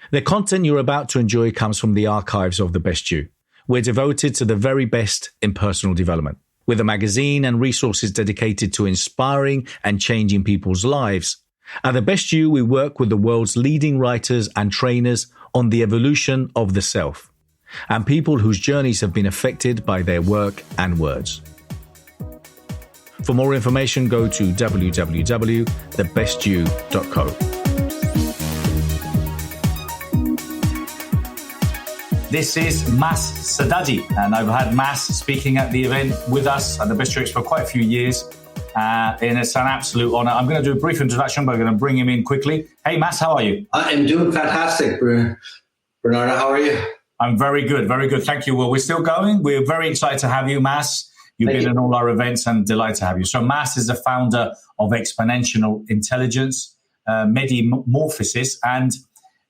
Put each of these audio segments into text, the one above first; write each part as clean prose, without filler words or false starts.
The content you're about to enjoy comes from the archives of The Best You. We're devoted to the very best in personal development. With a magazine and resources dedicated to inspiring and changing people's lives. At The Best You, we work with the world's leading writers and trainers on the evolution of the self, and people whose journeys have been affected by their work and words. For more information, go to www.thebestyou.co. This is Sajady, and I've had Mas speaking at the event with us at the Best You EXPO for quite a few years, and it's an absolute honor. I'm going to do a brief introduction, but I'm going to bring him in quickly. Hey, Mas, how are you? I am doing fantastic, Bernardo. How are you? I'm very good, very good. Thank you. Well, we're still going. We're very excited to have you, Mas. You've been in all our events and delighted to have you. So Mas is the founder of Exponential Intelligence, Medimorphosis, and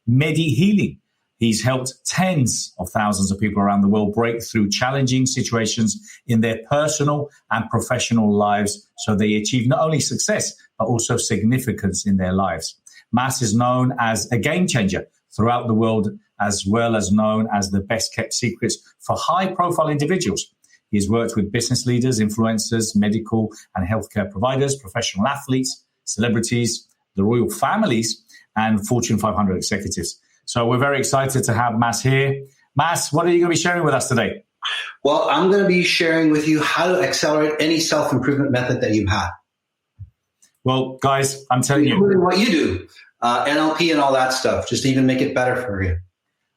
Medi-Healing. He's helped tens of thousands of people around the world break through challenging situations in their personal and professional lives so they achieve not only success, but also significance in their lives. Mas is known as a game changer throughout the world, as well as known as the best kept secrets for high-profile individuals. He has worked with business leaders, influencers, medical and healthcare providers, professional athletes, celebrities, the royal families, and Fortune 500 executives. So we're very excited to have Mas here. Mas, what are you going to be sharing with us today? Well, I'm going to be sharing with you how to accelerate any self-improvement method that you have. Well, guys, I'm telling you. What you do, NLP and all that stuff, just to even make it better for you.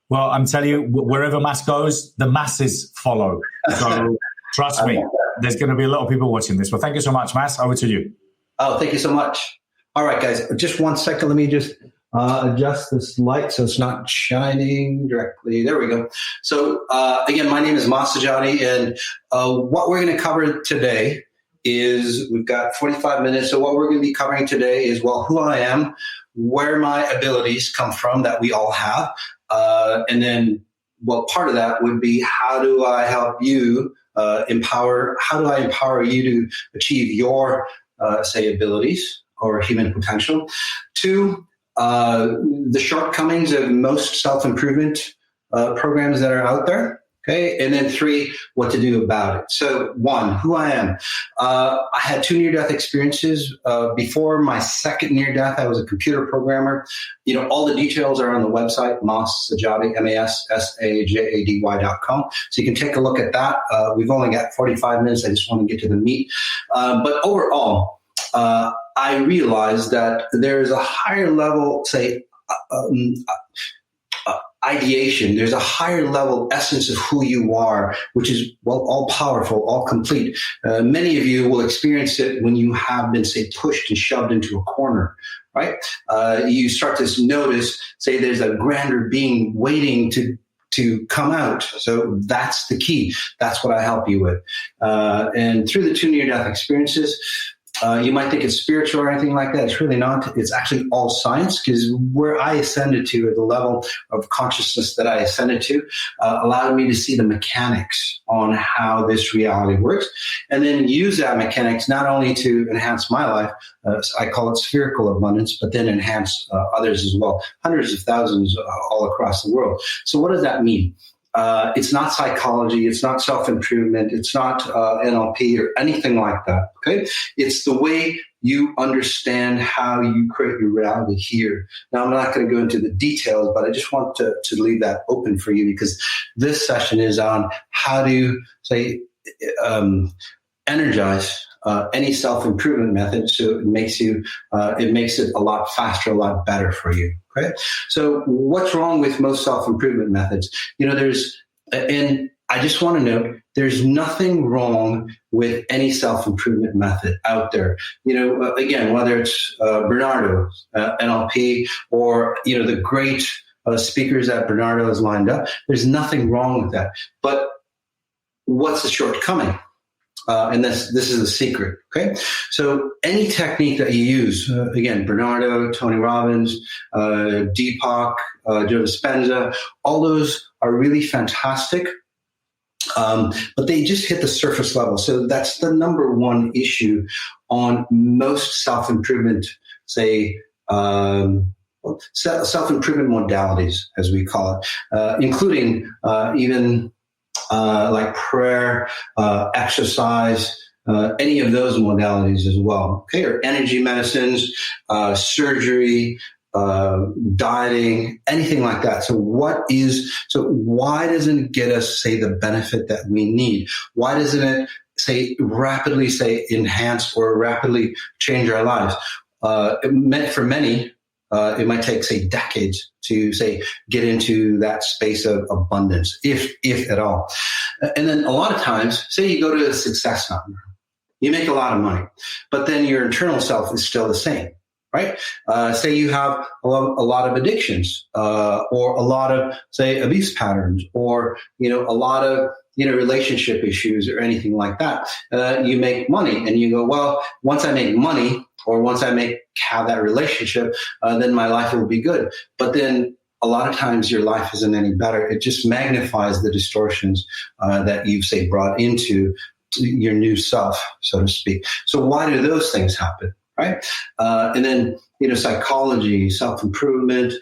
Well, I'm telling you, wherever Mas goes, the masses follow. So trust me, there's going to be a lot of people watching this. Well, thank you so much, Mas. Over to you. Oh, thank you so much. All right, guys, just 1 second. Let me just adjust this light so it's not shining directly. There we go. So again, my name is Sajady, and what we're going to cover today is we've got 45 minutes. So what we're going to be covering today is, well, who I am, where my abilities come from that we all have. And then, well, part of that would be how do I help you how do I empower you to achieve your, say, abilities or human potential? 2, the shortcomings of most self-improvement programs that are out there. Okay. And then 3, what to do about it. So 1, who I am. I had 2 near-death experiences. Before my second near-death, I was a computer programmer. You know, all the details are on the website, Sajady, MASSAJADY.com. So you can take a look at that. We've only got 45 minutes. I just want to get to the meat. But overall, I realized that there is a higher level, say, ideation. There's a higher level essence of who you are, which is, well, all powerful, all complete. Many of you will experience it when you have been, say, pushed and shoved into a corner, right? You start to notice, say, there's a grander being waiting to come out. So that's the key. That's what I help you with. And through the 2 near-death experiences, you might think it's spiritual or anything like that. It's really not. It's actually all science, because where I ascended to, or the level of consciousness that I ascended to, allowed me to see the mechanics on how this reality works, and then use that mechanics not only to enhance my life, I call it spherical abundance, but then enhance others as well, hundreds of thousands all across the world. So what does that mean? It's not psychology. It's not self-improvement. It's not NLP or anything like that. Okay. It's the way you understand how you create your reality here. Now, I'm not going to go into the details, but I just want to leave that open for you, because this session is on how to, say, energize any self-improvement method, so it makes it a lot faster, a lot better for you. Okay, so what's wrong with most self-improvement methods? You know, and I just want to note, there's nothing wrong with any self-improvement method out there. You know, again, whether it's Bernardo, NLP, or, you know, the great speakers that Bernardo has lined up, there's nothing wrong with that. But what's the shortcoming? And this is the secret. Okay, so any technique that you use, again, Bernardo, Tony Robbins, Deepak, Joe Dispenza, all those are really fantastic, but they just hit the surface level. So that's the number one issue on most self-improvement, say, self-improvement modalities, as we call it, including even like prayer, exercise, any of those modalities as well. Okay, or energy medicines, surgery, dieting, anything like that. So why doesn't it get us, say, the benefit that we need? Why doesn't it rapidly enhance or rapidly change our lives? For many, it might take, say, decades to, say, get into that space of abundance, if at all. And then a lot of times, say you go to a success mountain, you make a lot of money, but then your internal self is still the same, right? Say you have a lot of addictions, or a lot of, say, abuse patterns, or, a lot of, relationship issues or anything like that. You make money and you go, well, once I make money, or once I have that relationship, then my life will be good. But then a lot of times your life isn't any better. It just magnifies the distortions that you've, say, brought into your new self, so to speak. So why do those things happen, right? And then, psychology, self-improvement,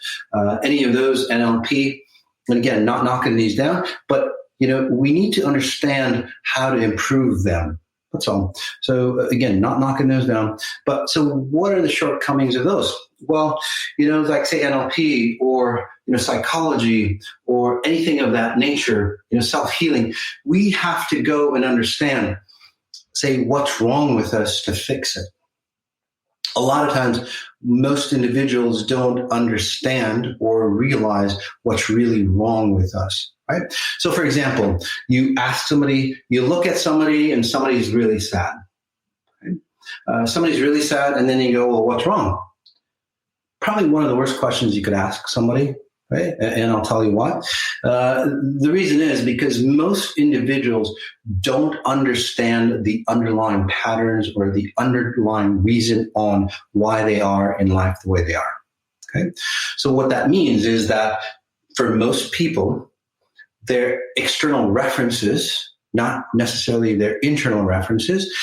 any of those, NLP, and again, not knocking these down, but, we need to understand how to improve them. That's all. So again, not knocking those down. But so what are the shortcomings of those? Well, like, say, NLP or, psychology or anything of that nature, self-healing, we have to go and understand, say, what's wrong with us to fix it. A lot of times, most individuals don't understand or realize what's really wrong with us, right? So, for example, you look at somebody and somebody's really sad. Right? Somebody's really sad, and then you go, well, what's wrong? Probably one of the worst questions you could ask somebody, right? And I'll tell you why. The reason is because most individuals don't understand the underlying patterns or the underlying reason on why they are in life the way they are. Okay. So what that means is that for most people, their external references, not necessarily their internal references,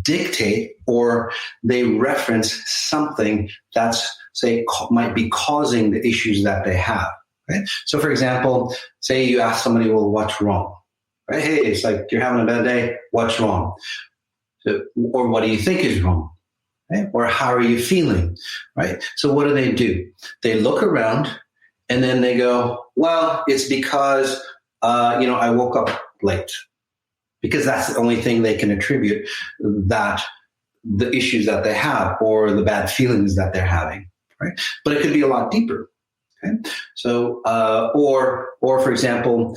dictate or they reference something that's, say, might be causing the issues that they have. Right? So, for example, say you ask somebody, well, what's wrong? Right? Hey, it's like you're having a bad day. What's wrong? So, or what do you think is wrong? Right? Or how are you feeling? Right? So what do? They look around and then they go, well, it's because, I woke up late. Because that's the only thing they can attribute that the issues that they have or the bad feelings that they're having, right? But it could be a lot deeper. Okay, so or for example,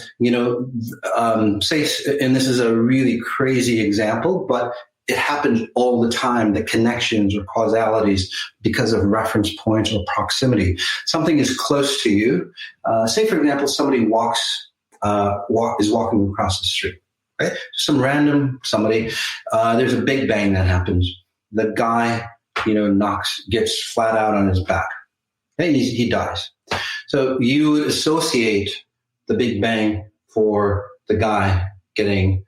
say, and this is a really crazy example, but it happens all the time. The connections or causalities because of reference points or proximity. Something is close to you. Say, for example, somebody is walking across the street. Right? Some somebody, there's a big bang that happens. The guy, gets flat out on his back. And he dies. So you would associate the big bang for the guy getting,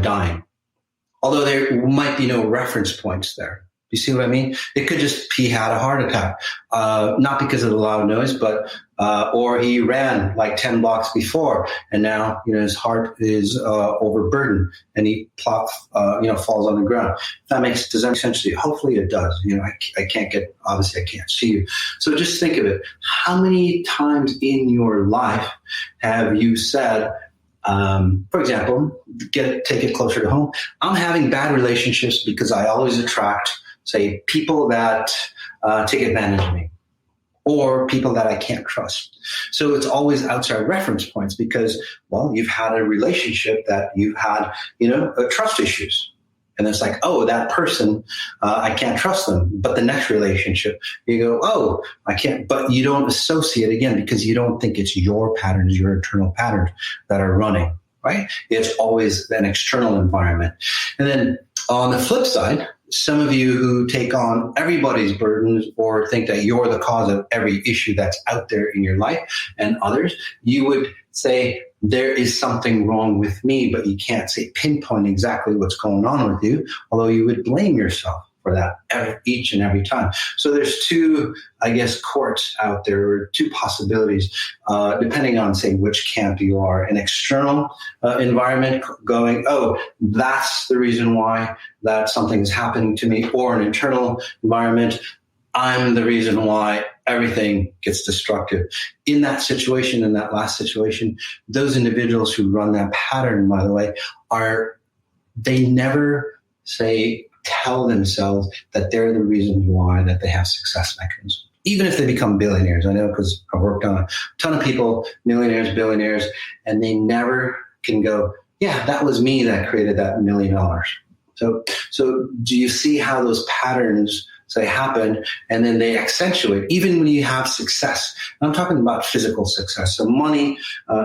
dying. Although there might be no reference points there. You see what I mean? It could just he had a heart attack, not because of the loud noise, but or he ran like 10 blocks before, and now his heart is overburdened, and he falls on the ground. Does that make sense to you? Hopefully it does. I can't see you. So just think of it. How many times in your life have you said, for example, take it closer to home. I'm having bad relationships because I always attract, say, people that take advantage of me or people that I can't trust. So it's always outside reference points because, well, you've had a relationship that you've had, trust issues. And it's like, oh, that person, I can't trust them. But the next relationship, you go, oh, I can't. But you don't associate again because you don't think it's your patterns, your internal patterns that are running, right? It's always an external environment. And then on the flip side, some of you who take on everybody's burdens or think that you're the cause of every issue that's out there in your life and others, you would say, there is something wrong with me, but you can't say pinpoint exactly what's going on with you, although you would blame yourself for that each and every time. So there's two, I guess, courts out there, or two possibilities, depending on, say, which camp you are. An external environment going, oh, that's the reason why that something is happening to me, or an internal environment, I'm the reason why everything gets destructive. In that situation, in that last situation, those individuals who run that pattern, by the way, they never tell themselves that they're the reason why that they have success mechanisms. Even if they become billionaires, I know because I've worked on a ton of people, millionaires, billionaires, and they never can go, yeah, that was me that created that $1 million. So do you see how those patterns happen, and then they accentuate even when you have success? I'm talking about physical success, so money,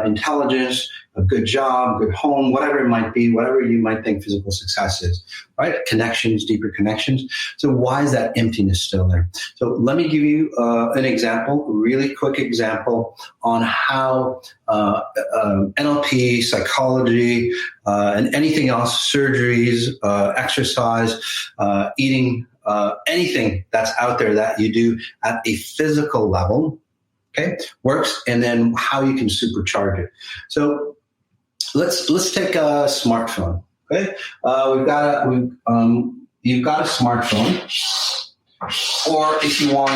intelligence, a good job, good home, whatever it might be, whatever you might think physical success is, right? Connections, deeper connections. So why is that emptiness still there? So let me give you an example, a really quick example on how NLP, psychology, and anything else, surgeries, exercise, eating, anything that's out there that you do at a physical level, okay, works, and then how you can supercharge it. So let's take a smartphone. Okay, you've got a smartphone, or if you want,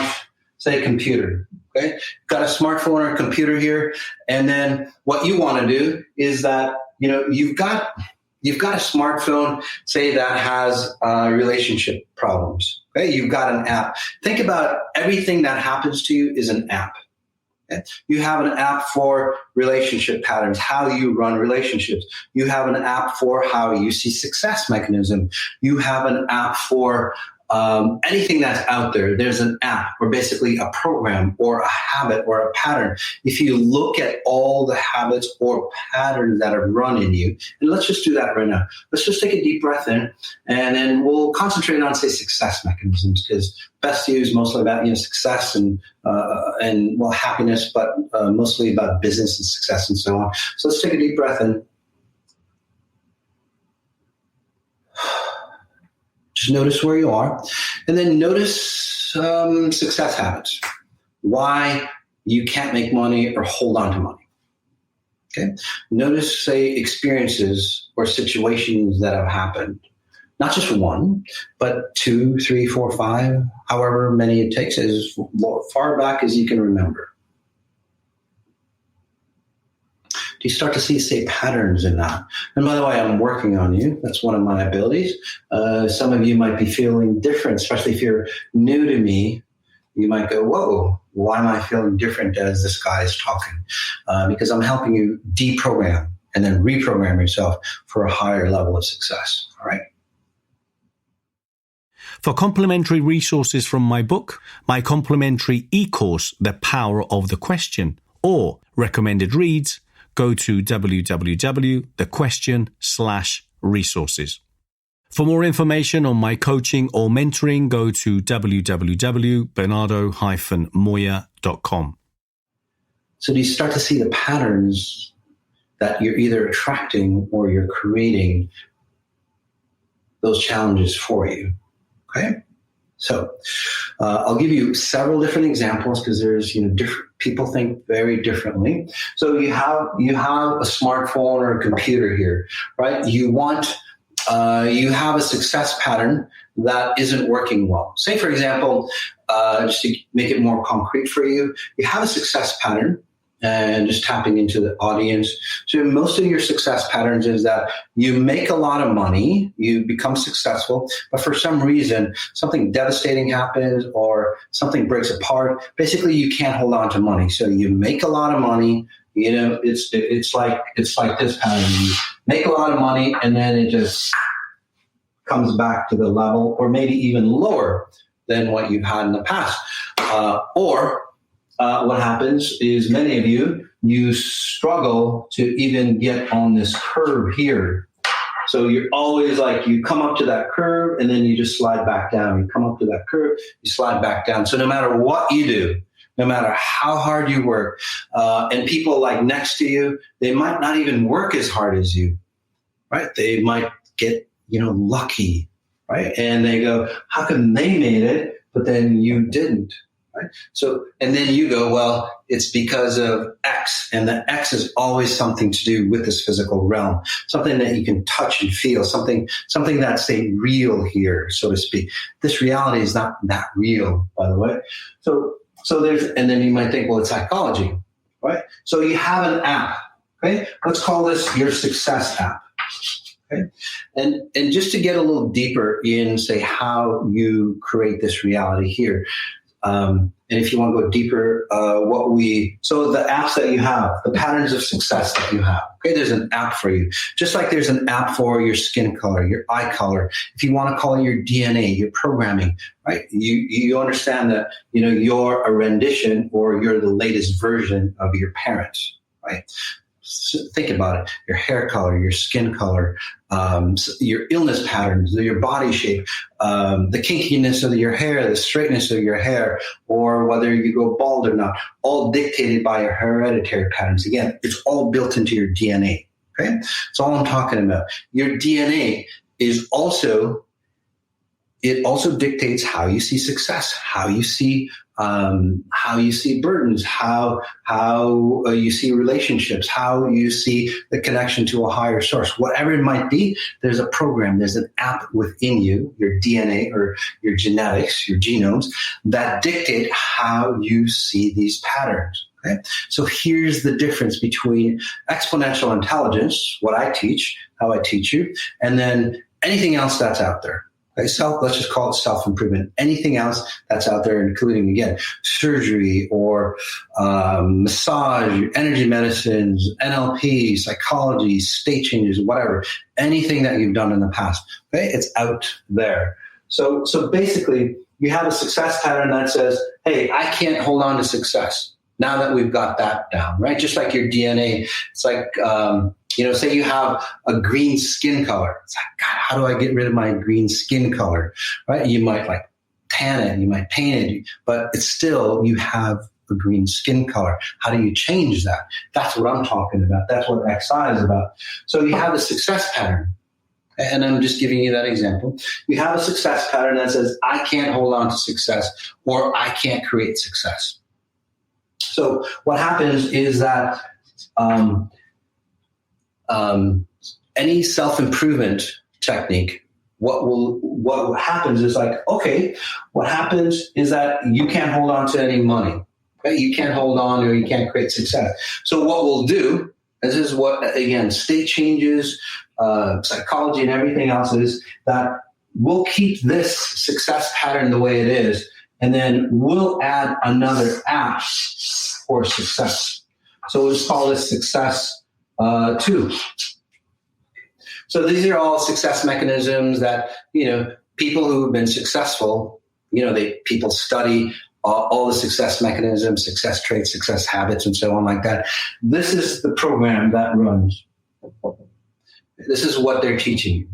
say, a computer. Okay, you've got a smartphone or a computer here, and then what you want to do is that you've got a smartphone, say, that has relationship problems. Okay, you've got an app. Think about everything that happens to you is an app. Okay? You have an app for relationship patterns, how you run relationships. You have an app for how you see success mechanism. You have an app for anything that's out there. There's an app, or basically a program or a habit or a pattern. If you look at all the habits or patterns that are run in you, and let's just do that right now. Let's just take a deep breath in, and then we'll concentrate on, say, success mechanisms, because best to use mostly about success and happiness, but mostly about business and success and so on. So let's take a deep breath in. Just notice where you are, and then notice success habits. Why you can't make money or hold on to money. Okay. Notice, say, experiences or situations that have happened. Not just one, but 2, 3, 4, 5, however many it takes, as far back as you can remember. Do you start to see, say, patterns in that? And by the way, I'm working on you. That's one of my abilities. Some of you might be feeling different, especially if you're new to me. You might go, whoa, why am I feeling different as this guy is talking? Because I'm helping you deprogram and then reprogram yourself for a higher level of success. All right? For complimentary resources from my book, my complimentary e-course, The Power of the Question, or recommended reads, go to www.thequestion.com/resources. For more information on my coaching or mentoring, go to www.bernardo-moya.com. So do you start to see the patterns that you're either attracting or you're creating those challenges for you? Okay. So I'll give you several different examples, because there's different people think very differently. So you have a smartphone or a computer here, right? You have a success pattern that isn't working well. Say, for example, just to make it more concrete for you, you have a success pattern. And just tapping into the audience. So most of your success patterns is that you make a lot of money, you become successful, but for some reason, something devastating happens or something breaks apart. Basically, you can't hold on to money. So you make a lot of money. It's like this pattern. You make a lot of money, and then it just comes back to the level, or maybe even lower than what you've had in the past. What happens is many of you struggle to even get on this curve here. So you're always you come up to that curve and then you just slide back down. You come up to that curve, you slide back down. So no matter what you do, no matter how hard you work, and people next to you, they might not even work as hard as you, right? They might get, lucky right? And they go, how come they made it, but then you didn't? Right? So, and then you go, well, it's because of X, and the X is always something to do with this physical realm, something that you can touch and feel, something that's say real here, so to speak. This reality is not that real, by the way. So there's, and then you might think, well, it's psychology, right? So you have an app, okay? Let's call this your success app. Okay. And just to get a little deeper in, say, how you create this reality here. And if you want to go deeper, so the apps that you have, the patterns of success that you have, okay, there's an app for you. Just like there's an app for your skin color, your eye color. If you want to call it your DNA, your programming, right? You understand that, you're a rendition or you're the latest version of your parents, right? So think about it, your hair color, your skin color, your illness patterns, your body shape, the kinkiness of your hair, the straightness of your hair, or whether you go bald or not, all dictated by your hereditary patterns. Again, it's all built into your DNA. Okay. That's all I'm talking about. Your DNA is also, it also dictates how you see success, how you see burdens, how you see relationships, how you see the connection to a higher source. Whatever it might be, there's a program, there's an app within you, your DNA or your genetics, your genomes, that dictate how you see these patterns. Okay? So here's the difference between exponential intelligence, what I teach, how I teach you, and then anything else that's out there. Okay, let's just call it self-improvement. Anything else that's out there, including, again, surgery or massage, energy medicines, NLP, psychology, state changes, whatever, anything that you've done in the past, okay, it's out there. So basically, you have a success pattern that says, hey, I can't hold on to success. Now that we've got that down, right? Just like your DNA, it's like, say you have a green skin color. It's like, God, how do I get rid of my green skin color, right? You might like tan it, you might paint it, but it's still, you have a green skin color. How do you change that? That's what I'm talking about. That's what XI is about. So you have a success pattern. And I'm just giving you that example. You have a success pattern that says, I can't hold on to success, or I can't create success. So what happens is that any self-improvement technique, what happens is like, okay, what happens is that you can't hold on to any money. Okay? You can't hold on, or you can't create success. So what we'll do, this is what, again, state changes, psychology and everything else is, that we'll keep this success pattern the way it is, and then we'll add another app for success. So we'll just call this success 2. So these are all success mechanisms that, people who have been successful, people study all the success mechanisms, success traits, success habits, and so on like that. This is the program that runs. This is what they're teaching you.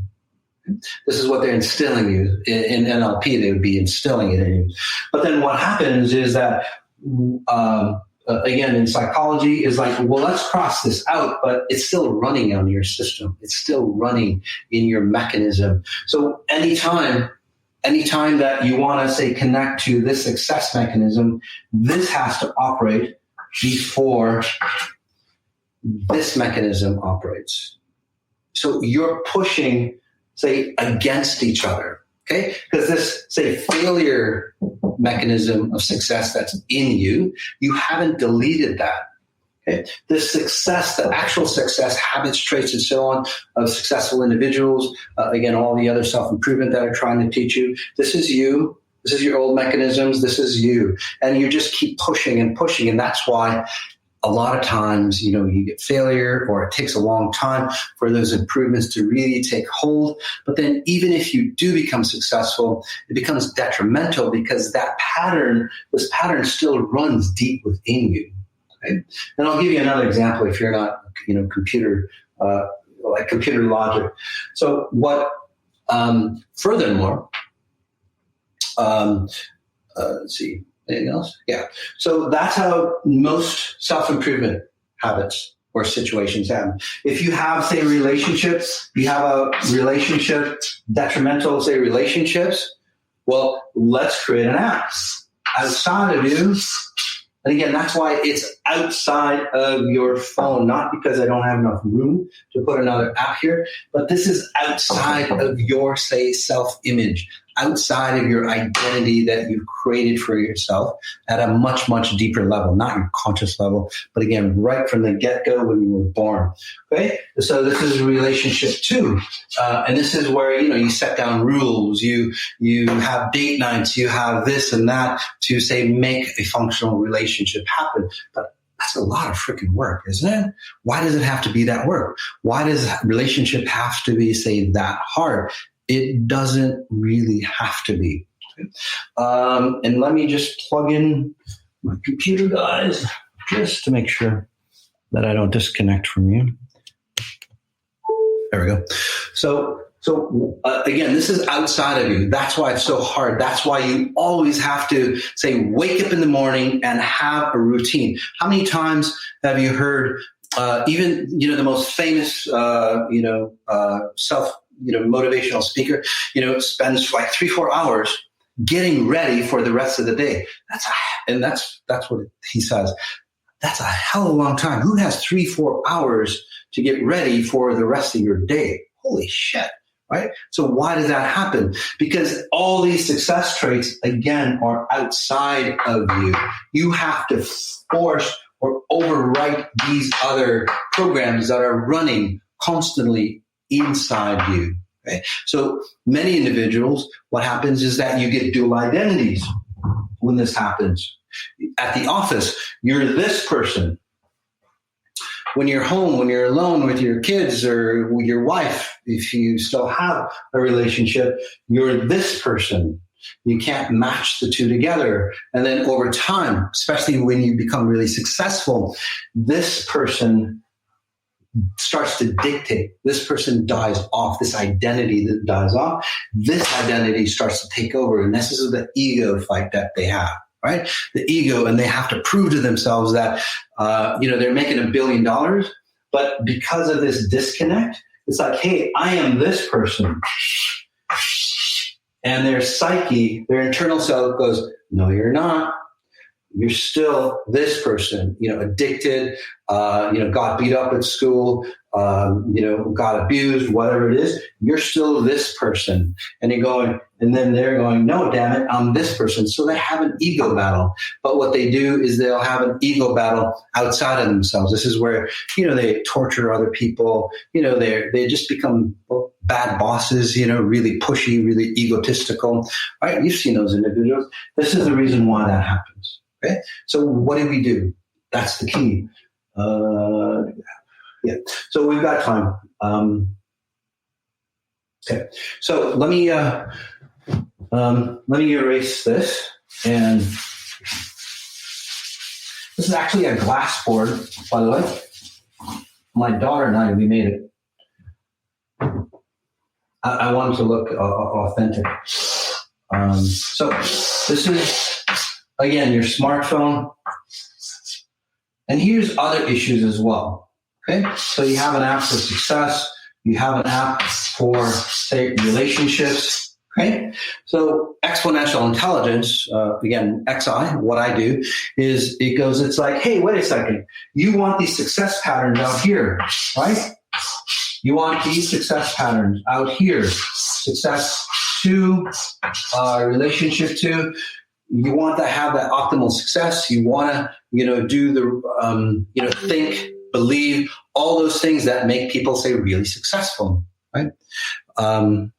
This is what they're instilling you. In NLP, they would be instilling it in you. But then what happens is that, again, in psychology, is like, well, let's cross this out, but it's still running on your system. It's still running in your mechanism. So anytime that you want to, say, connect to this success mechanism, this has to operate before this mechanism operates. So you're pushing, say, against each other, okay? Because this, say, failure mechanism of success that's in you, you haven't deleted that, okay? The success, the actual success, habits, traits, and so on of successful individuals, again, all the other self-improvement that I'm trying to teach you, this is you. This is your old mechanisms. This is you. And you just keep pushing and pushing. And that's why a lot of times, you get failure, or it takes a long time for those improvements to really take hold. But then even if you do become successful, it becomes detrimental because this pattern still runs deep within you. Okay? And I'll give you another example if you're not, computer logic. So furthermore, let's see. Anything else? Yeah. So that's how most self-improvement habits or situations happen. If you have, say, relationships, you have a relationship, detrimental, say, relationships, well, let's create an app outside of you. And again, that's why it's outside of your phone, not because I don't have enough room to put another app here, but this is outside of your, say, self-image, outside of your identity that you've created for yourself at a much, much deeper level, not your conscious level, but again, right from the get-go when you were born. Okay? So this is relationship 2. And this is where, you set down rules, you have date nights, you have this and that to, say, make a functional relationship happen. But that's a lot of freaking work, isn't it? Why does it have to be that work? Why does relationship have to be, say, that hard? It doesn't really have to be. And let me just plug in my computer, guys, just to make sure that I don't disconnect from you. There we go. So again, this is outside of you. That's why it's so hard. That's why you always have to, say, wake up in the morning and have a routine. How many times have you heard even, the most famous, motivational speaker, spends like 3-4 hours getting ready for the rest of the day. That's what he says. That's a hell of a long time. Who has 3-4 hours to get ready for the rest of your day? Holy shit. Right? So why does that happen? Because all these success traits, again, are outside of you. You have to force or overwrite these other programs that are running constantly inside you. Okay? So many individuals, what happens is that you get dual identities when this happens. At the office, you're this person. When you're home, when you're alone with your kids or with your wife, if you still have a relationship, you're this person. You can't match the two together. And then over time, especially when you become really successful, this person starts to dictate. This person dies off. This identity that dies off, this identity starts to take over. And this is the ego fight that they have, right? The ego, and they have to prove to themselves that, they're making $1 billion. But because of this disconnect, it's like, hey, I am this person. And their psyche, their internal self goes, no, you're not. You're still this person, addicted, got beat up at school, got abused, whatever it is. You're still this person. And then they're going, no, damn it, I'm this person. So they have an ego battle. But what they do is they'll have an ego battle outside of themselves. This is where, they torture other people. They just become bad bosses, really pushy, really egotistical. Right? You've seen those individuals. This is the reason why that happens. Okay. So what do? That's the key. Yeah. So we've got time. Okay. So let me erase this. And this is actually a glass board, by the way. My daughter and I, we made it. I wanted to look authentic. So this is, again, your smartphone. And here's other issues as well. Okay. So you have an app for success. You have an app for, say, relationships. Okay. So exponential intelligence, again, XI, what I do is it's like, hey, wait a second. You want these success patterns out here, right? You want these success patterns out here. Success 2, relationship 2. You want to have that optimal success. You want to, do the, think, believe, all those things that make people, say, really successful, right? So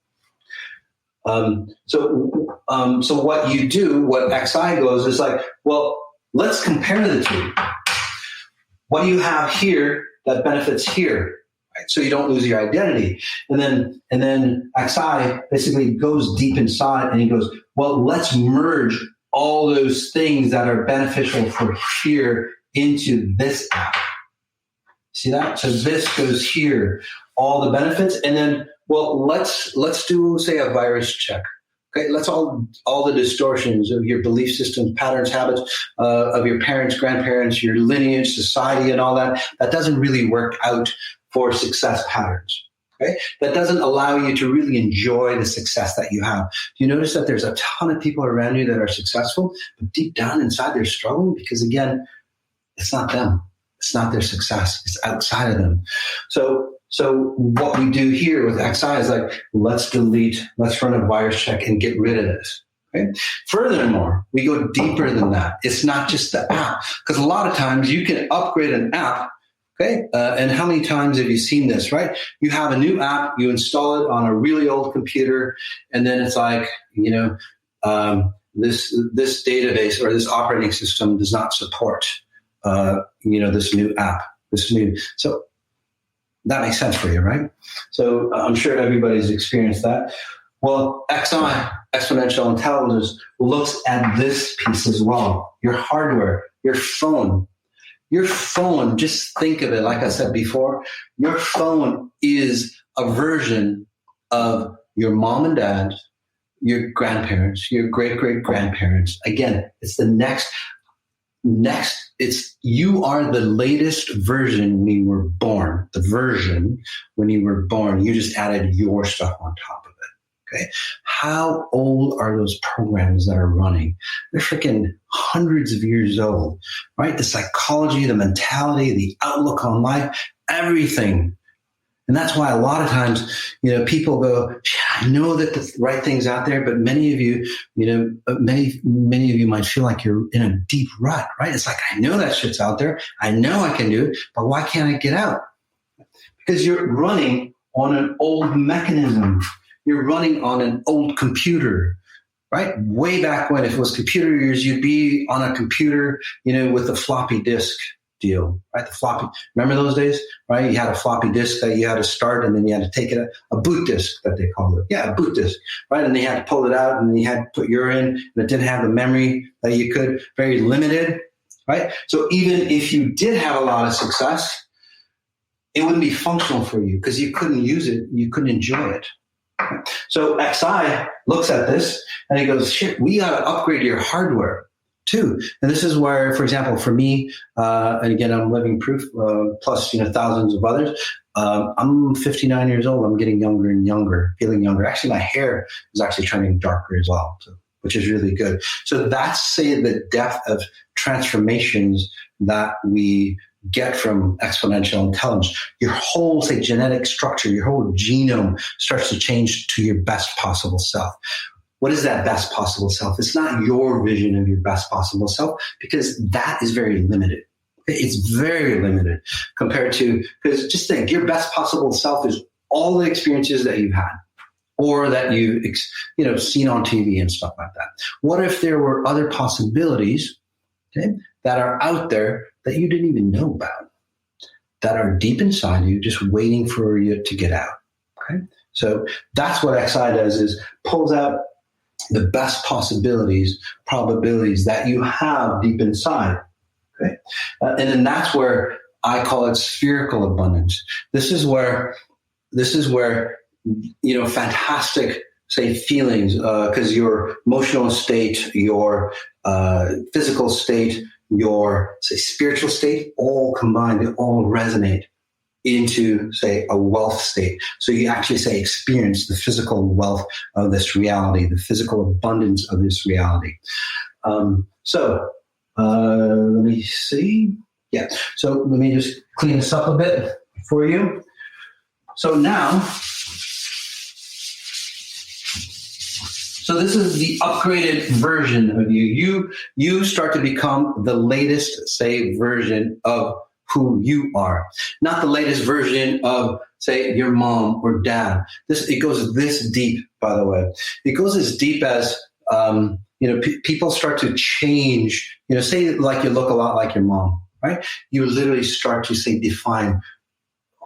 what you do, what XI goes is like, well, let's compare the two. What do you have here that benefits here? Right? So you don't lose your identity. And then XI basically goes deep inside and he goes, well, let's merge all those things that are beneficial for here into this app. See that? So this goes here, all the benefits. And then, well, let's do, say, a virus check. Okay, let's all the distortions of your belief systems, patterns, habits, of your parents, grandparents, your lineage, society, and all that. That doesn't really work out for success patterns. Okay, that doesn't allow you to really enjoy the success that you have. You notice that there's a ton of people around you that are successful, but deep down inside they're struggling because, again, it's not them. It's not their success. It's outside of them. So what we do here with XI is like, let's delete, let's run a virus check and get rid of this. Okay? Furthermore, we go deeper than that. It's not just the app, because a lot of times you can upgrade an app. Okay, and how many times have you seen this, right? You have a new app, you install it on a really old computer, and then it's like, this database or this operating system does not support, this new app, so that makes sense for you, right? So I'm sure everybody's experienced that. Well, XI, Exponential Intelligence, looks at this piece as well. Your hardware, your phone. Your phone, just think of it, like I said before, your phone is a version of your mom and dad, your grandparents, your great-great-grandparents. Again, it's the next, you are the latest version when you were born. The version when you were born, you just added your stuff on top of it. Okay. How old are those programs that are running? They're freaking hundreds of years old, right? The psychology, the mentality, the outlook on life, everything. And that's why a lot of times, people go, I know that the right thing's out there, but many of you, many of you might feel like you're in a deep rut, right? It's like, I know that shit's out there. I know I can do it, but why can't I get out? Because you're running on an old mechanism. You're running on an old computer, right? Way back when, if it was computer years, you'd be on a computer, with a floppy disk deal, right? The floppy, remember those days, right? You had a floppy disk that you had to start, and then you had to take it, a boot disk that they called it. Yeah, a boot disk, right? And they had to pull it out, and then you had to put your in, and it didn't have the memory that you could, very limited, right? So even if you did have a lot of success, it wouldn't be functional for you because you couldn't use it, you couldn't enjoy it. So XI looks at this and he goes, shit, we got to upgrade your hardware too. And this is where, for example, for me, and again, I'm living proof, plus, thousands of others. I'm 59 years old. I'm getting younger and younger, feeling younger. Actually, my hair is actually turning darker as well, which is really good. So that's, say, the depth of transformations that we get from exponential intelligence. Your whole, say, genetic structure, your whole genome starts to change to your best possible self. What is that best possible self? It's not your vision of your best possible self, because that is very limited. It's very limited compared to, because just think, your best possible self is all the experiences that you've had or that you've seen on TV and stuff like that. What if there were other possibilities, okay, that are out there that you didn't even know about, that are deep inside you, just waiting for you to get out? Okay, so that's what XI does, is pulls out the best probabilities that you have deep inside. Okay, and then that's where I call it spherical abundance. This is where fantastic, say, feelings, because your emotional state, your physical state, your, say, spiritual state, all combined, they all resonate into, say, a wealth state. So you actually, say, experience the physical wealth of this reality, the physical abundance of this reality. Let me see. Yeah. So let me just clean this up a bit for you. So now, so this is the upgraded version of you. You start to become the latest, say, version of who you are, not the latest version of, say, your mom or dad. It goes this deep, by the way. It goes as deep as, people start to change, say, like, you look a lot like your mom, right? You literally start to, say, define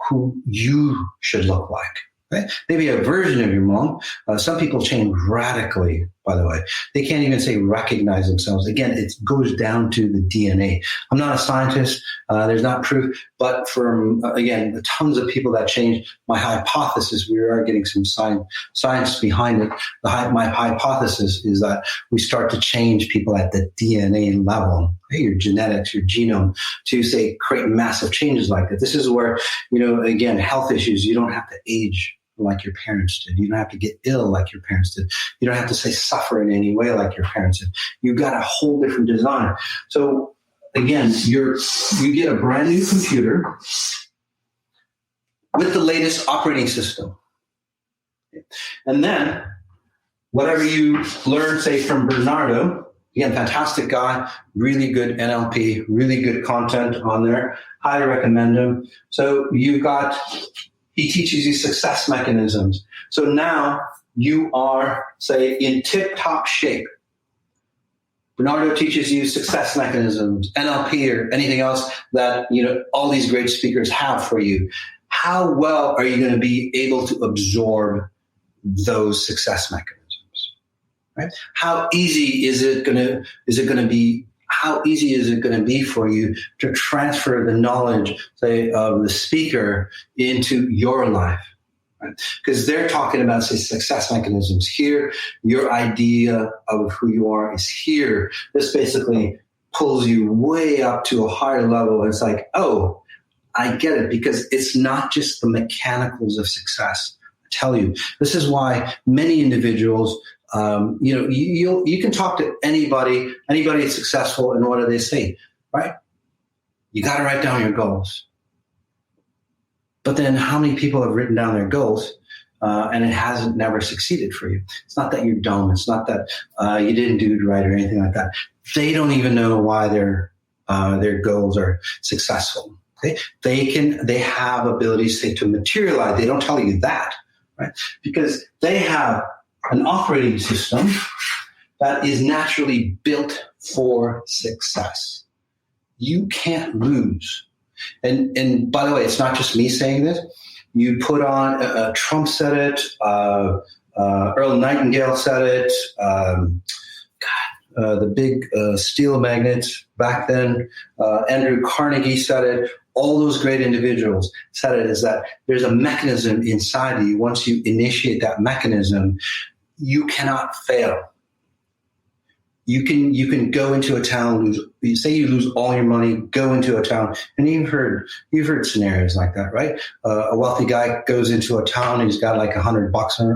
who you should look like. Right? Maybe a version of your mom. Some people change radically, by the way. They can't even say recognize themselves. Again, it goes down to the DNA. I'm not a scientist. There's not proof. But from, again, the tons of people that change, my hypothesis, we are getting some science behind it. My hypothesis is that we start to change people at the DNA level, your genetics, your genome, to, say, create massive changes like that. This is where, again, health issues, you don't have to age like your parents did. You don't have to get ill like your parents did. You don't have to, say, suffer in any way like your parents did. You've got a whole different design. So again, you get a brand new computer with the latest operating system. And then whatever you learn, say, from Bernardo, again, fantastic guy, really good NLP, really good content on there. Highly recommend him. So he teaches you success mechanisms. So now you are, say, in tip-top shape. Bernardo teaches you success mechanisms, NLP, or anything else that, all these great speakers have for you. How well are you going to be able to absorb those success mechanisms? Right? How easy is it going to be for you to transfer the knowledge, say, of the speaker into your life? Right? Because they're talking about, say, success mechanisms here. Your idea of who you are is here. This basically pulls you way up to a higher level. It's like, oh, I get it, because it's not just the mechanicals of success. I tell you, this is why many individuals, you can talk to anybody that's successful, and what do they say, right? You got to write down your goals. But then how many people have written down their goals and it hasn't never succeeded for you? It's not that you're dumb. It's not that you didn't do it right or anything like that. They don't even know why their goals are successful. Okay? They have abilities, say, to materialize. They don't tell you that, right? Because they have an operating system that is naturally built for success. You can't lose. And by the way, it's not just me saying this. You put on, Trump said it, Earl Nightingale said it, the big steel magnates back then, Andrew Carnegie said it. All those great individuals said it, is that there's a mechanism inside of you. Once you initiate that mechanism, you cannot fail. You can go into a town, say you lose all your money, go into a town, and you've heard scenarios like that, right? A wealthy guy goes into a town, he's got like $100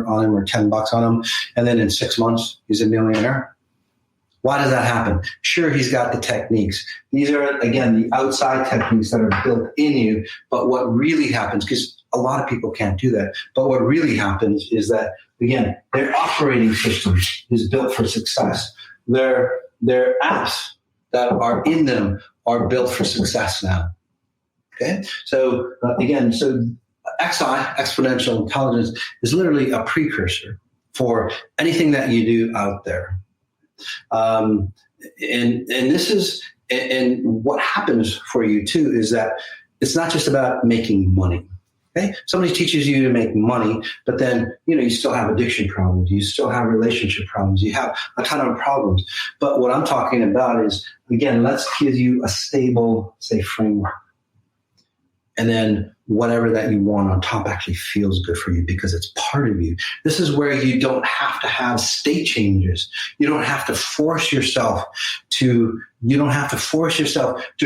on him or $10 on him, and then in 6 months he's a millionaire. Why does that happen? Sure, he's got the techniques. These are, again, the outside techniques that are built in you. But what really happens, because a lot of people can't do that, but what really happens is that, again, their operating system is built for success. Their apps that are in them are built for success now. Okay? So, again, XI, exponential intelligence, is literally a precursor for anything that you do out there. And this is, and what happens for you too is that it's not just about making money. Okay, somebody teaches you to make money, but then you still have addiction problems, you still have relationship problems, you have a ton of problems. But what I'm talking about is, again, let's give you a stable, say, framework, and then whatever that you want on top actually feels good for you because it's part of you. This is where you don't have to have state changes. You don't have to force yourself to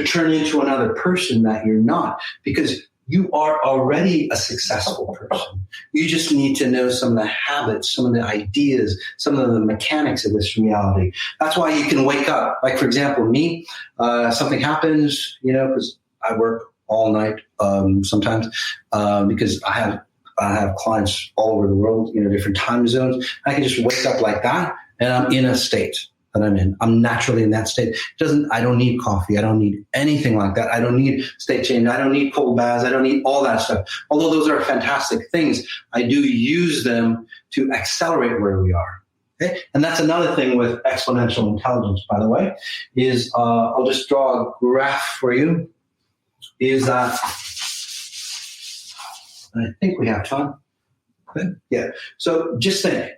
turn into another person that you're not, because you are already a successful person. You just need to know some of the habits, some of the ideas, some of the mechanics of this reality. That's why you can wake up. Like, for example, me, something happens, because I work all night sometimes because I have clients all over the world, different time zones. I can just wake up like that, and I'm in a state that I'm in. I'm naturally in that state. I don't need coffee. I don't need anything like that. I don't need state change. I don't need cold baths. I don't need all that stuff. Although those are fantastic things, I do use them to accelerate where we are. Okay? And that's another thing with exponential intelligence, by the way, is I'll just draw a graph for you. Is that, I think we have time. Okay. Yeah. So just think,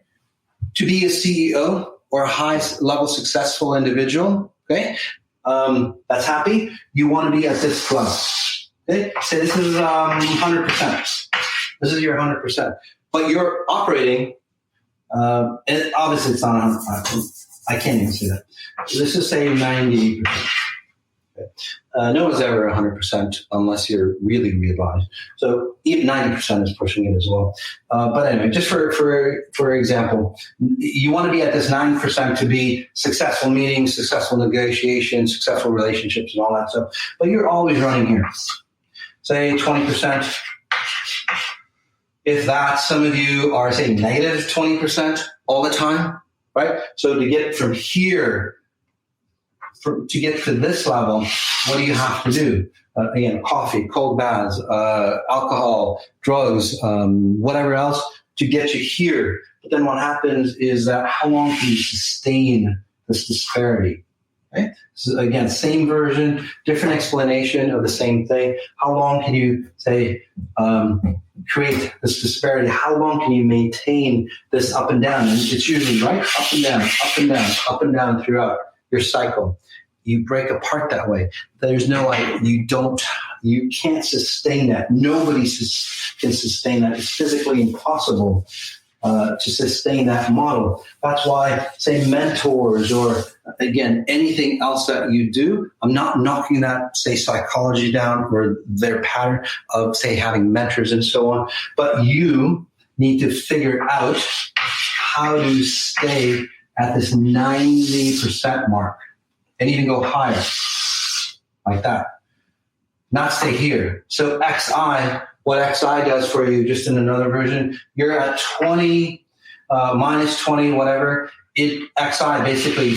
to be a CEO or a high-level successful individual, okay, that's happy, you want to be at this level. Okay? Say this is 100%. This is your 100%. But you're operating, and obviously it's not 100%. I can't even say that. Let's just say 90%. No one's ever 100% unless you're really realized. So even 90% is pushing it as well. But anyway, just for example, you want to be at this 9% to be successful meetings, successful negotiations, successful relationships, and all that stuff. But you're always running here. Say 20%. If that, some of you are, say, negative 20% all the time, right? So to get from here, to get to this level, what do you have to do? Again, coffee, cold baths, alcohol, drugs, whatever else to get you here. But then what happens is that how long can you sustain this disparity? Right? So again, same version, different explanation of the same thing. How long can you say create this disparity? How long can you maintain this up and down? And it's usually right up and down, up and down, up and down throughout your cycle. You break apart that way. There's no way you can't sustain that. Nobody can sustain that. It's physically impossible to sustain that model. That's why, say, mentors or, again, anything else that you do, I'm not knocking that, say, psychology down or their pattern of, say, having mentors and so on, but you need to figure out how to stay at this 90% mark and even go higher like that. Not stay here. So XI, what XI does for you, just in another version, you're at 20, minus 20, whatever. XI basically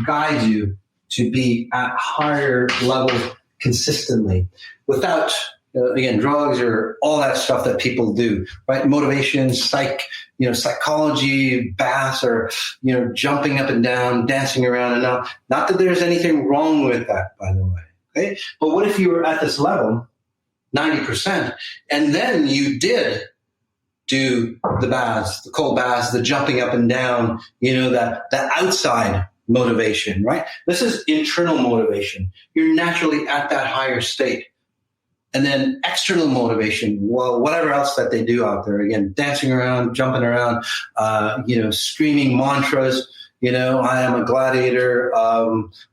guides you to be at higher level consistently without, again, drugs or all that stuff that people do, right? Motivation, psychology, baths, or, jumping up and down, dancing around and up. Not that there's anything wrong with that, by the way. Okay? But what if you were at this level, 90%, and then you did do the baths, the cold baths, the jumping up and down, that outside motivation, right? This is internal motivation. You're naturally at that higher state. And then external motivation, well, whatever else that they do out there, again, dancing around, jumping around, screaming mantras, I am a gladiator,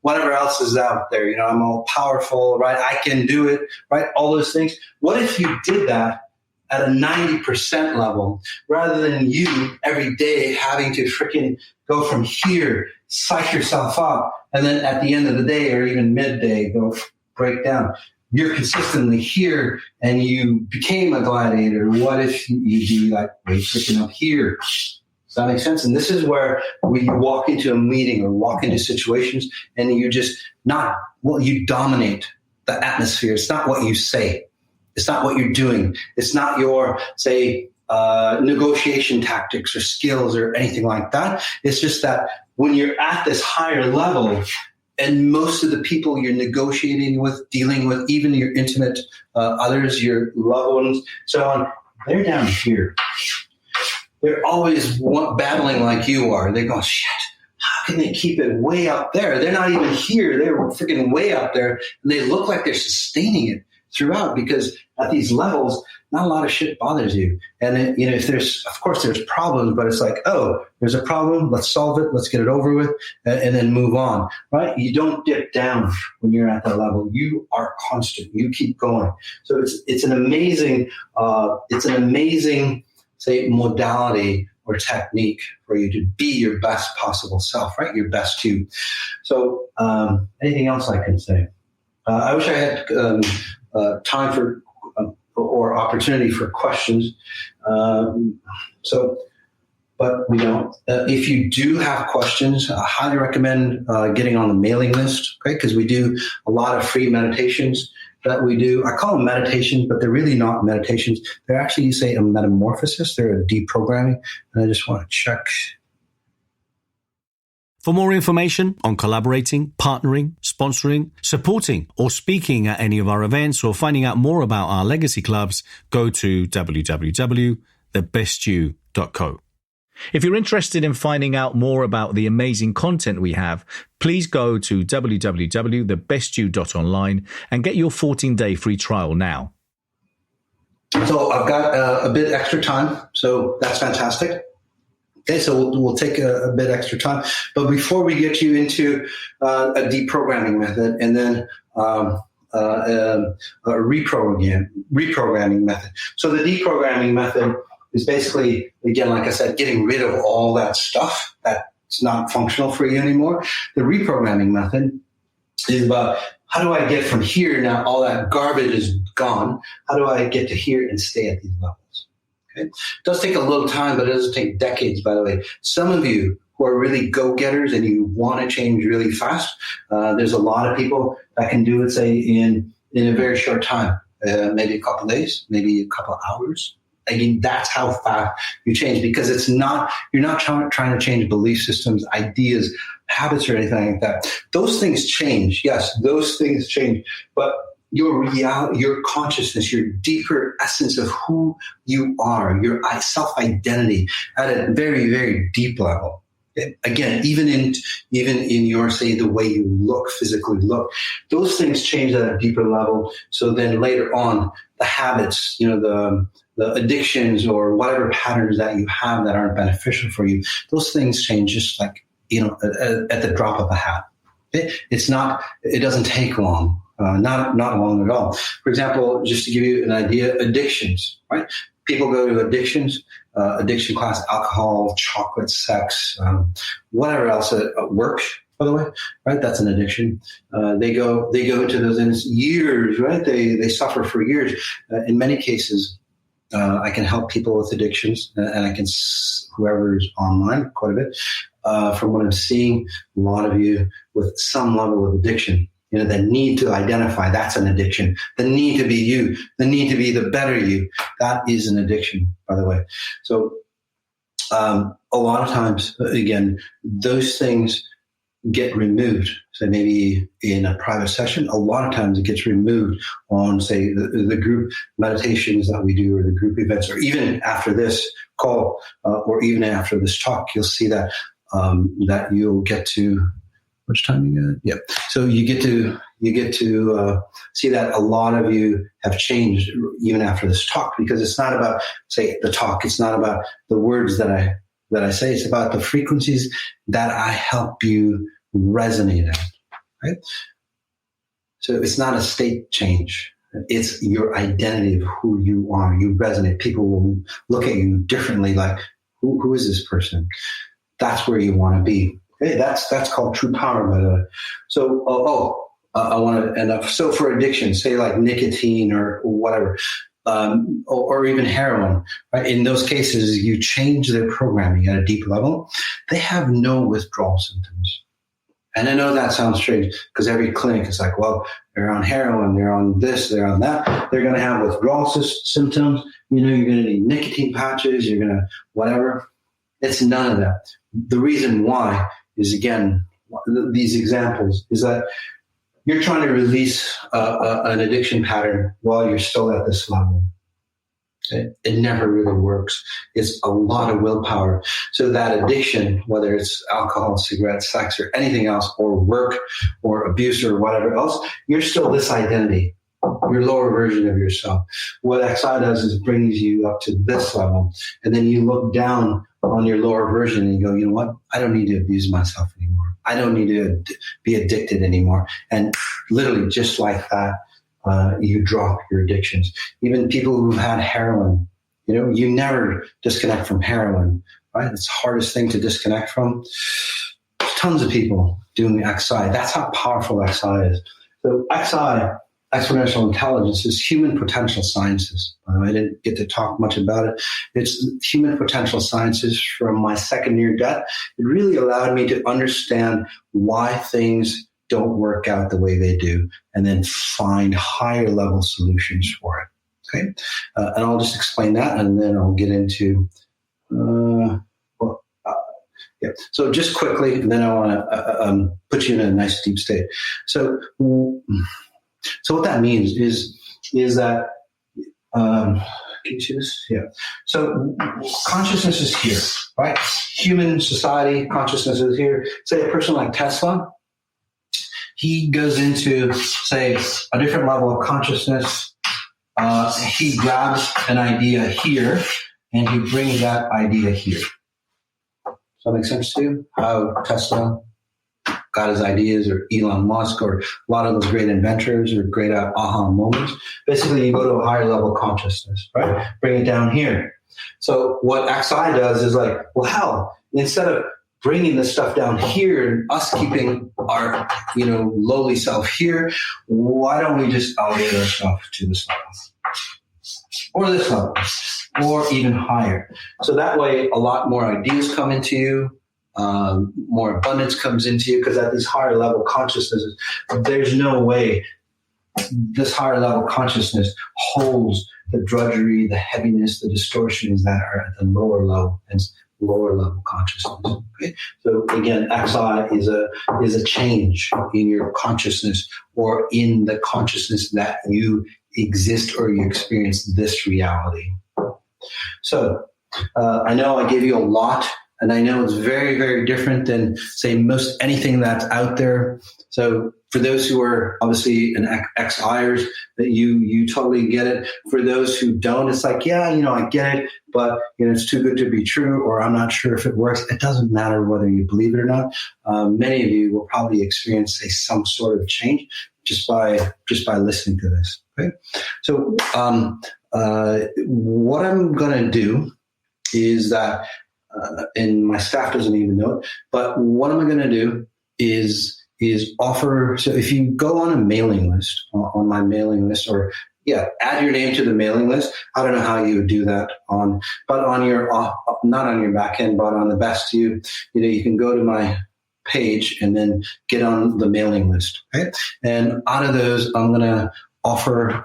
whatever else is out there, I'm all powerful, right? I can do it, right? All those things. What if you did that at a 90% level rather than you every day having to freaking go from here, psych yourself up, and then at the end of the day or even midday, go break down? You're consistently here and you became a gladiator. What if you do like way freaking up here? Does that make sense? And this is where you walk into a meeting or walk into situations and you just you dominate the atmosphere. It's not what you say. It's not what you're doing. It's not your, say, negotiation tactics or skills or anything like that. It's just that when you're at this higher level, and most of the people you're negotiating with, dealing with, even your intimate others, your loved ones, so on, they're down here. They're always battling like you are. They go, shit, how can they keep it way up there? They're not even here. They're freaking way up there. And they look like they're sustaining it throughout because at these levels, not a lot of shit bothers you. And if there's problems, but it's like, oh, there's a problem. Let's solve it. Let's get it over with and then move on, right? You don't dip down when you're at that level. You are constant. You keep going. So it's an amazing, say, modality or technique for you to be your best possible self, right? Your best you. So anything else I can say? I wish I had time for or opportunity for questions. But we don't. If you do have questions, I highly recommend getting on the mailing list, okay? Because we do a lot of free meditations that we do. I call them meditations, but they're really not meditations. They're actually, you say, a metamorphosis. They're a deprogramming. And I just want to check. For more information on collaborating, partnering, sponsoring, supporting, or speaking at any of our events or finding out more about our legacy clubs, go to www.thebestyou.co. If you're interested in finding out more about the amazing content we have, please go to www.thebestyou.online and get your 14-day free trial now. So I've got a bit extra time, so that's fantastic. Okay, so we'll take a bit extra time. But before we get you into a deprogramming method and then a reprogramming method. So the deprogramming method is basically, again, like I said, getting rid of all that stuff that's not functional for you anymore. The reprogramming method is about how do I get from here now, all that garbage is gone. How do I get to here and stay at these levels? Okay. It does take a little time, but it doesn't take decades, by the way. Some of you who are really go-getters and you want to change really fast, there's a lot of people that can do it, say, in a very short time, maybe a couple of days, maybe a couple of hours. I mean, that's how fast you change, because you're not trying to change belief systems, ideas, habits, or anything like that. Those things change. Yes, those things change. But your reality, your consciousness, your deeper essence of who you are, your self-identity at a very, very deep level. Again, even in your, say, the way you look, physically look, those things change at a deeper level. So then later on, the habits, the addictions or whatever patterns that you have that aren't beneficial for you, those things change just like, at the drop of a hat. It doesn't take long, not long at all. For example, just to give you an idea, addictions, right? People go to addiction class, alcohol, chocolate, sex, whatever else at work, by the way, right? That's an addiction. They go into those years, right? They suffer for years. In many cases, I can help people with addictions, and I can, whoever's online, quite a bit. From what I'm seeing, a lot of you with some level of addiction, the need to identify, that's an addiction. The need to be you, the need to be the better you, that is an addiction, by the way. So a lot of times, again, those things get removed. So maybe in a private session, a lot of times it gets removed on, say, the group meditations that we do, or the group events, or even after this call, or even after this talk, you'll see that that you'll get to, which time you got? Yeah. So you get to see that a lot of you have changed even after this talk, because it's not about, say, the talk. It's not about the words that I say. It's about the frequencies that I help you resonate at, right? So it's not a state change. It's your identity of who you are. You resonate. People will look at you differently, like, who is this person? That's where you want to be. Okay, that's called true power, by the way. So, I want to end up. So for addiction, say like nicotine or whatever, or even heroin, right? In those cases, you change their programming at a deep level. They have no withdrawal symptoms. And I know that sounds strange, because every clinic is like, well, they're on heroin, they're on this, they're on that. They're going to have withdrawal symptoms. You're going to need nicotine patches. You're going to whatever. It's none of that. The reason why is, again, these examples is that you're trying to release an addiction pattern while you're still at this level. Okay? It never really works. It's a lot of willpower. So that addiction, whether it's alcohol, cigarettes, sex, or anything else, or work, or abuse, or whatever else, you're still this identity, your lower version of yourself. What XI does is brings you up to this level, and then you look down on your lower version and you go, you know what? I don't need to abuse myself anymore. I don't need to be addicted anymore. And literally just like that, you drop your addictions. Even people who've had heroin, you never disconnect from heroin, right? It's the hardest thing to disconnect from. There's tons of people doing XI. That's how powerful XI is. So XI, Exponential Intelligence, is human potential sciences. By the way, I didn't get to talk much about it. It's human potential sciences from my second near-death. It really allowed me to understand why things don't work out the way they do, and then find higher level solutions for it. Okay? And I'll just explain that, and then I'll get into, yeah. So just quickly, and then I want to put you in a nice deep state. So what that means is that Can you see this? Yeah. So consciousness is here, right? Human society, consciousness is here. Say a person like Tesla, he goes into, say, a different level of consciousness. He grabs an idea here, and he brings that idea here. Does that make sense to you? How Tesla got his ideas, or Elon Musk, or a lot of those great inventors or great aha moments. Basically, you go to a higher level of consciousness, right? Bring it down here. So what XI does is like, well, hell, instead of bringing this stuff down here and us keeping our, lowly self here, why don't we just elevate our stuff to this level? Or this level, or even higher. So that way, a lot more ideas come into you, more abundance comes into you, because at this higher level consciousness, there's no way this higher level consciousness holds the drudgery, the heaviness, the distortions that are at the lower level and lower level consciousness. Okay? So again, XI is a change in your consciousness, or in the consciousness that you exist or you experience this reality. So I know I gave you a lot, and I know it's very, very different than, say, most anything that's out there. So for those who are obviously an XIers, that you totally get it. For those who don't, it's like, yeah, I get it, but it's too good to be true, or I'm not sure if it works. It doesn't matter whether you believe it or not. Many of you will probably experience, say, some sort of change just by listening to this. Okay, so what I'm going to do is that, and my staff doesn't even know it, but what am I going to do is offer. So if you go on a mailing list, on my mailing list, or add your name to the mailing list. I don't know how you would do that but on your, not on your back end, but on the best you can go to my page and then get on the mailing list. Okay. And out of those, I'm going to offer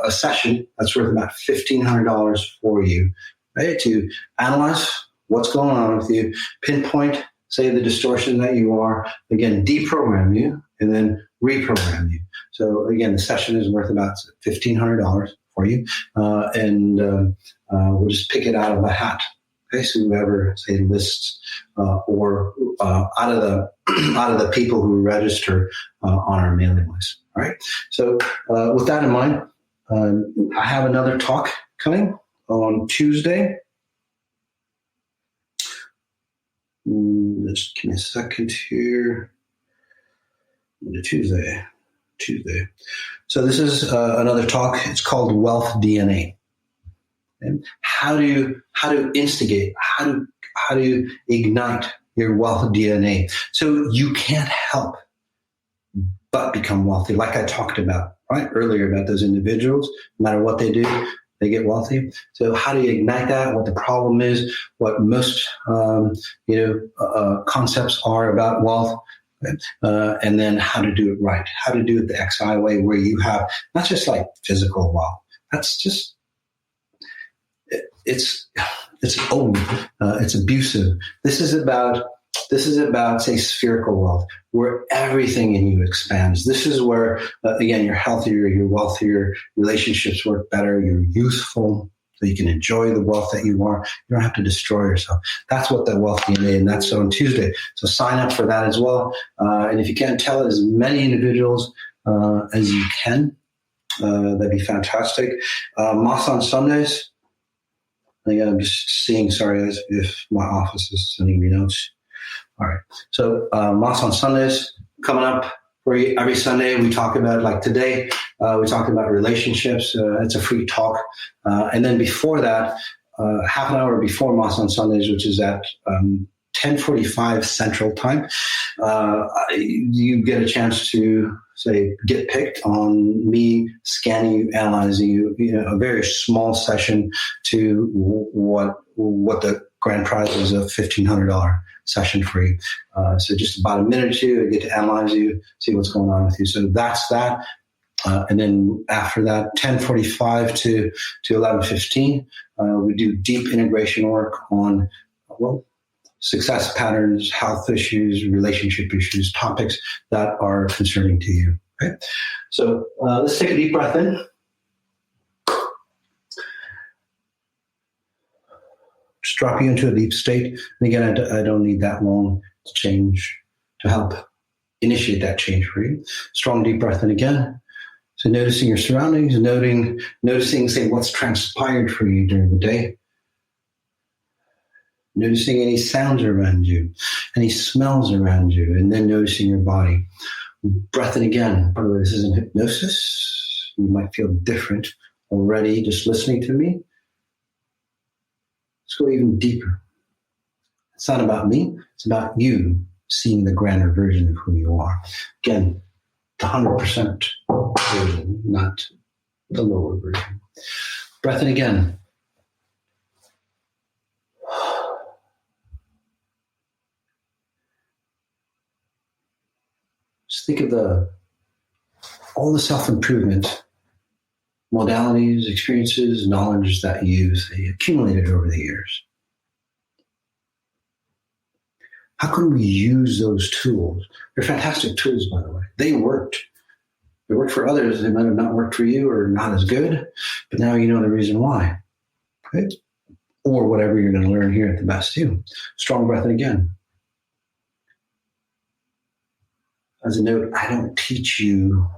a session that's worth about $1,500 for you, right? To analyze what's going on with you, pinpoint, say, the distortion that you are, again, deprogram you, and then reprogram you. So again, the session is worth about $1,500 for you, and we'll just pick it out of a hat. Okay, so whoever, say, lists or out of the people who register on our mailing list. All right. So with that in mind, I have another talk coming on Tuesday. Just give me a second here. Tuesday. So this is another talk. It's called Wealth DNA. And how to instigate, how to ignite your wealth DNA, so you can't help but become wealthy, like I talked about right earlier about those individuals. No matter what they do, they get wealthy. So how do you ignite that? What the problem is? What most concepts are about wealth, and then how to do it right? How to do it the XI way, where you have not just like physical wealth. That's just it's old. It's abusive. This is about, say, spherical wealth, where everything in you expands. This is where, again, you're healthier, you're wealthier, relationships work better, you're youthful, so you can enjoy the wealth that you are. You don't have to destroy yourself. That's what that wealth DNA, and that's on Tuesday. So sign up for that as well. And if you can tell as many individuals as you can, that'd be fantastic. Mass on Sundays. Again, I'm just seeing, sorry, if my office is sending me notes. All right. So Mass on Sundays coming up for every Sunday. We talk about, like today, we talk about relationships. It's a free talk. And then before that, half an hour before Mass on Sundays, which is at 10:45 Central Time, you get a chance to, say, get picked on me scanning you, analyzing you, a very small session to what the grand prize is, a $1,500 session for you. So just about a minute or two, I get to analyze you, see what's going on with you. So that's that. And then after that, 10:45 to 11:15, we do deep integration work on, success patterns, health issues, relationship issues, topics that are concerning to you. Okay? So let's take a deep breath in. just drop you into a deep state. And again, I don't need that long to change, to help initiate that change for you. Strong deep breath in again. So noticing your surroundings, noticing, say, what's transpired for you during the day. Noticing any sounds around you, any smells around you, and then noticing your body. Breath in again. By the way, this isn't hypnosis. You might feel different already just listening to me. Let's go even deeper. It's not about me. It's about you seeing the grander version of who you are. Again, the 100% version, not the lower version. Breath in again. Just think of all the self-improvement modalities, experiences, knowledge that you've accumulated over the years. How can we use those tools? They're fantastic tools, by the way. They worked. They worked for others. They might have not worked for you or not as good, but now you know the reason why. Okay? Or whatever you're going to learn here at the best too. Strong breath in again. As a note, I don't teach you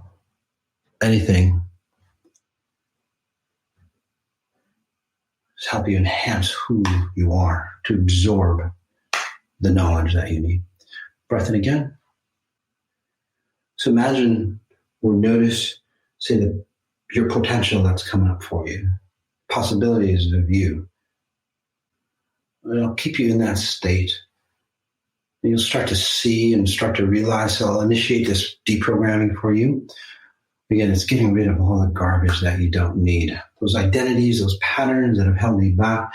anything. Just help you enhance who you are, to absorb the knowledge that you need. Breath in again. So imagine or notice, say, that your potential that's coming up for you, possibilities of you. It'll keep you in that state. And you'll start to see and start to realize, so I'll initiate this deprogramming for you. Again, it's getting rid of all the garbage that you don't need. Those identities, those patterns that have held you back.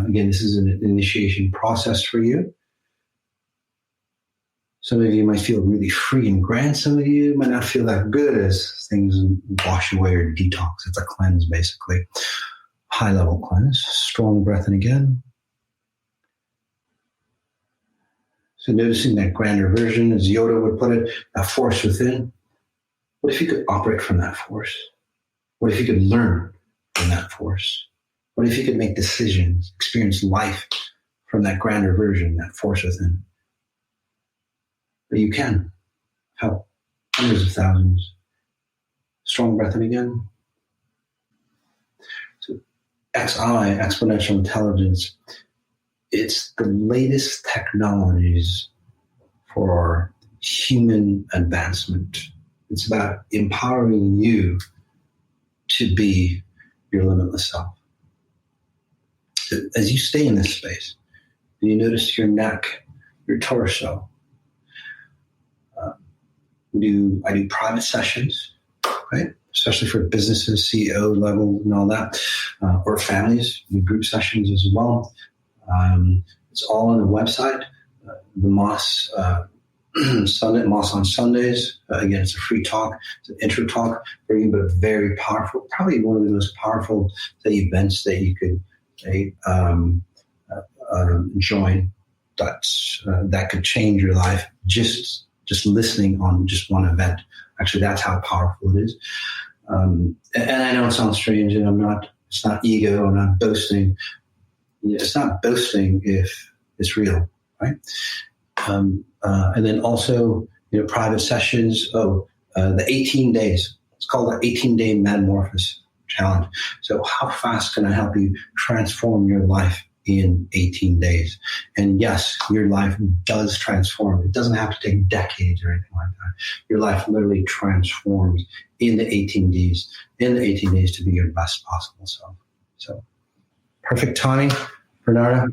Again, this is an initiation process for you. Some of you might feel really free and grand. Some of you might not feel that good as things wash away or detox. It's a cleanse, basically. High-level cleanse. Strong breath in again. So noticing that grander version, as Yoda would put it, that force within. What if you could operate from that force? What if you could learn from that force? What if you could make decisions, experience life from that grander version, that force within? But you can help hundreds of thousands. Strong breath in again. So XI, exponential intelligence, it's the latest technologies for human advancement. It's about empowering you to be your limitless self. So as you stay in this space, you notice your neck, your torso. I do private sessions, right? Especially for businesses, CEO level and all that, or families. We do group sessions as well. It's all on the website, the Moss Sunday, Moss on Sundays. Again, it's a free talk. It's an intro talk for you, but very powerful. Probably one of the most powerful events that you could join. That could change your life. Just listening on just one event. Actually, that's how powerful it is. And I know it sounds strange, and it's not ego, I'm not boasting. It's not boasting if it's real, right? And then also, private sessions. The 18 days. It's called the 18-day metamorphosis challenge. So how fast can I help you transform your life in 18 days? And yes, your life does transform. It doesn't have to take decades or anything like that. Your life literally transforms in the 18 days. In the 18 days to be your best possible self. So perfect timing, Bernardo.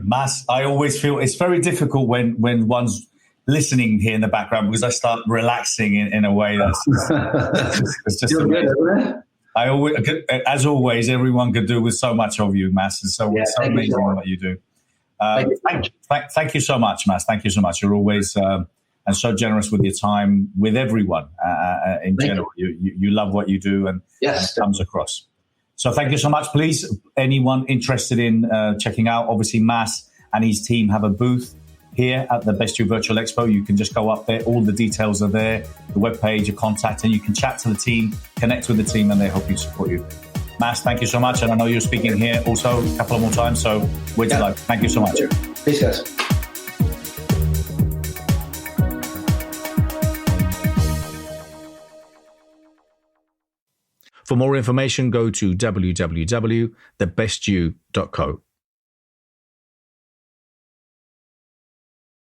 Mas, I always feel it's very difficult when one's listening here in the background because I start relaxing in a way that's it's just amazing. Good, I always, as always, everyone could do with so much of you, Mas. It's so amazing what you do. Thank you so much, Mas. Thank you so much. You're always and so generous with your time with everyone in general. You love what you do and it comes across. So thank you so much. Please, anyone interested in checking out, obviously Mas and his team have a booth here at the Best You Virtual Expo. You can just go up there. All the details are there, the webpage, your contact, and you can chat to the team, connect with the team, and they help you, support you. Mas, thank you so much. And I know you're speaking here also a couple of more times, so we're delighted. Thank you so much. Peace, guys. For more information, go to www.thebestyou.co.